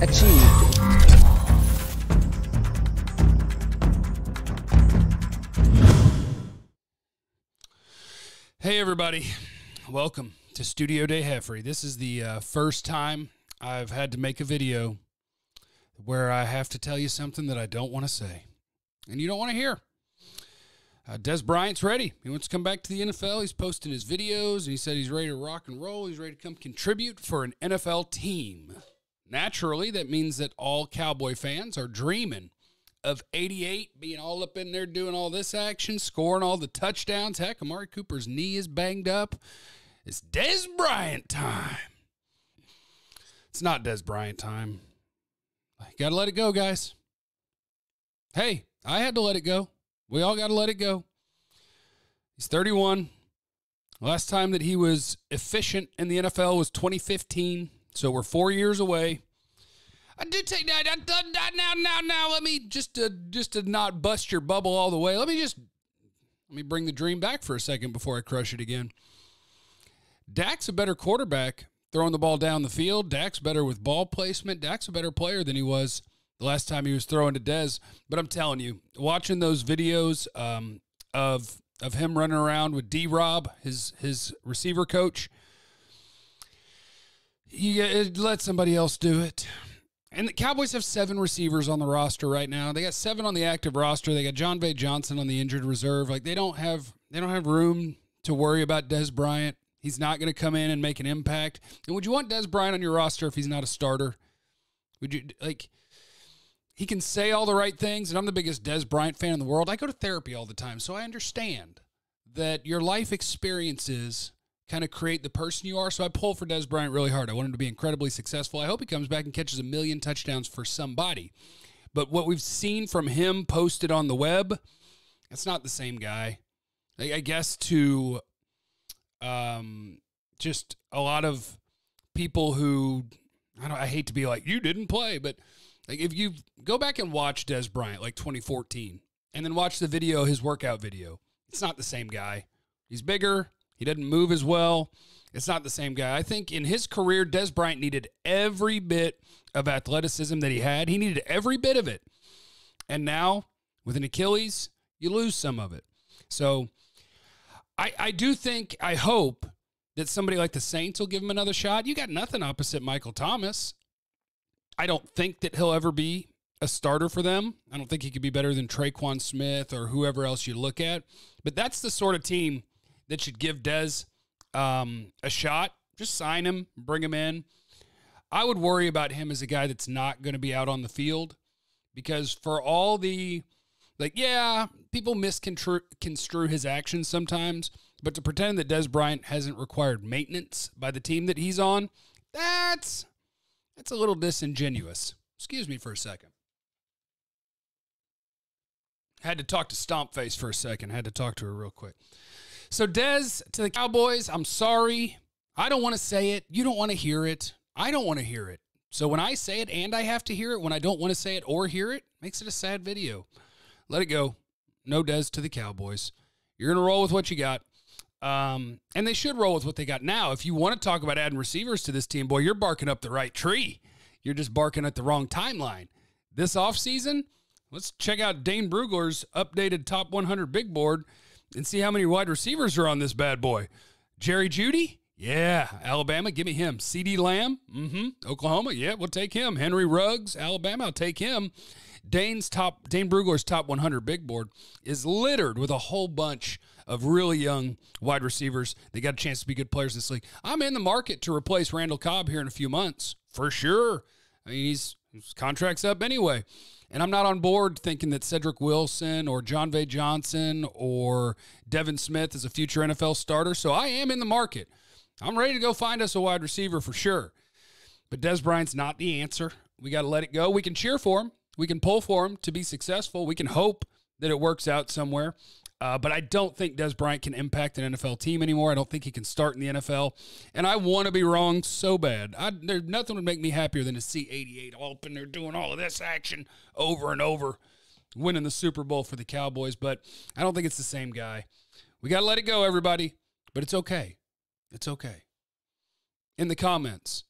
achieved. Hey everybody, welcome to Studio Day Heffrey. This is the first time I've had to make a video where I have to tell you something that I don't want to say and you don't want to hear. Dez Bryant's ready. He wants to come back to the NFL. He's posting his videos, and he said he's ready to rock and roll. He's ready to come contribute for an NFL team. Naturally, that means that all Cowboy fans are dreaming of 88 being all up in there doing all this action, scoring all the touchdowns. Heck, Amari Cooper's knee is banged up. It's Dez Bryant time. It's not Dez Bryant time. Got to let it go, guys. Hey, I had to let it go. We all got to let it go. He's 31. Last time that he was efficient in the NFL was 2015, so we're 4 years away. I did take that. Now. Let me just to not bust your bubble all the way. Let me bring the dream back for a second before I crush it again. Dak's a better quarterback throwing the ball down the field. Dak's better with ball placement. Dak's a better player than he was the last time he was throwing to Dez. But I'm telling you, watching those videos of him running around with D-Rob, his receiver coach, let somebody else do it. And the Cowboys have 7 receivers on the roster right now. They got 7 on the active roster. They got John Vay Johnson on the injured reserve. Like they don't have room to worry about Dez Bryant. He's not going to come in and make an impact. And would you want Dez Bryant on your roster if he's not a starter? Would you like? He can say all the right things, and I'm the biggest Dez Bryant fan in the world. I go to therapy all the time, so I understand that your life experiences kind of create the person you are. So I pull for Dez Bryant really hard. I want him to be incredibly successful. I hope he comes back and catches 1 million touchdowns for somebody. But what we've seen from him posted on the web, it's not the same guy. I guess to just a lot of people who, I hate to be like, you didn't play, but like if you go back and watch Dez Bryant like 2014 and then watch the video, his workout video, it's not the same guy. He's bigger. He doesn't move as well. It's not the same guy. I think in his career, Dez Bryant needed every bit of athleticism that he had. He needed every bit of it. And now, with an Achilles, you lose some of it. So I hope that somebody like the Saints will give him another shot. You got nothing opposite Michael Thomas. I don't think that he'll ever be a starter for them. I don't think he could be better than Traquan Smith or whoever else you look at. But that's the sort of team that should give Dez a shot. Just sign him, bring him in. I would worry about him as a guy that's not going to be out on the field because for all the, people misconstrue his actions sometimes, but to pretend that Dez Bryant hasn't required maintenance by the team that he's on, that's a little disingenuous. Excuse me for a second. Had to talk to Stompface for a second. Had to talk to her real quick. So Dez, to the Cowboys, I'm sorry. I don't want to say it. You don't want to hear it. I don't want to hear it. So when I say it and I have to hear it, when I don't want to say it or hear it, makes it a sad video. Let it go. No Dez to the Cowboys. You're going to roll with what you got. And they should roll with what they got. Now, if you want to talk about adding receivers to this team, boy, you're barking up the right tree. You're just barking at the wrong timeline. This offseason, let's check out Dane Brugler's updated top 100 big board and see how many wide receivers are on this bad boy. Jerry Jeudy? Yeah. Alabama, give me him. CeeDee Lamb? Oklahoma? Yeah, we'll take him. Henry Ruggs? Alabama, I'll take him. Dane Brugler's top 100 big board is littered with a whole bunch of really young wide receivers. They got a chance to be good players in this league. I'm in the market to replace Randall Cobb here in a few months, for sure. I mean, his contract's up anyway. And I'm not on board thinking that Cedric Wilson or John Vay Johnson or Devin Smith is a future NFL starter. So I am in the market. I'm ready to go find us a wide receiver for sure. But Dez Bryant's not the answer. We got to let it go. We can cheer for him. We can pull for him to be successful. We can hope that it works out somewhere. But I don't think Dez Bryant can impact an NFL team anymore. I don't think he can start in the NFL. And I want to be wrong so bad. There's nothing would make me happier than to see 88 all up in there doing all of this action over and over, winning the Super Bowl for the Cowboys. But I don't think it's the same guy. We got to let it go, everybody. But it's okay. It's okay. In the comments,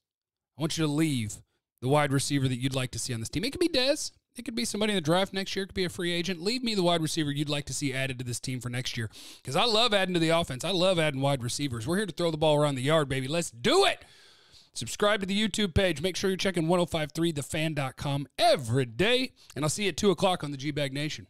I want you to leave the wide receiver that you'd like to see on this team. It could be Dez. It could be somebody in the draft next year. It could be a free agent. Leave me the wide receiver you'd like to see added to this team for next year, because I love adding to the offense. I love adding wide receivers. We're here to throw the ball around the yard, baby. Let's do it. Subscribe to the YouTube page. Make sure you're checking 1053thefan.com every day, and I'll see you at 2 o'clock on the G-Bag Nation.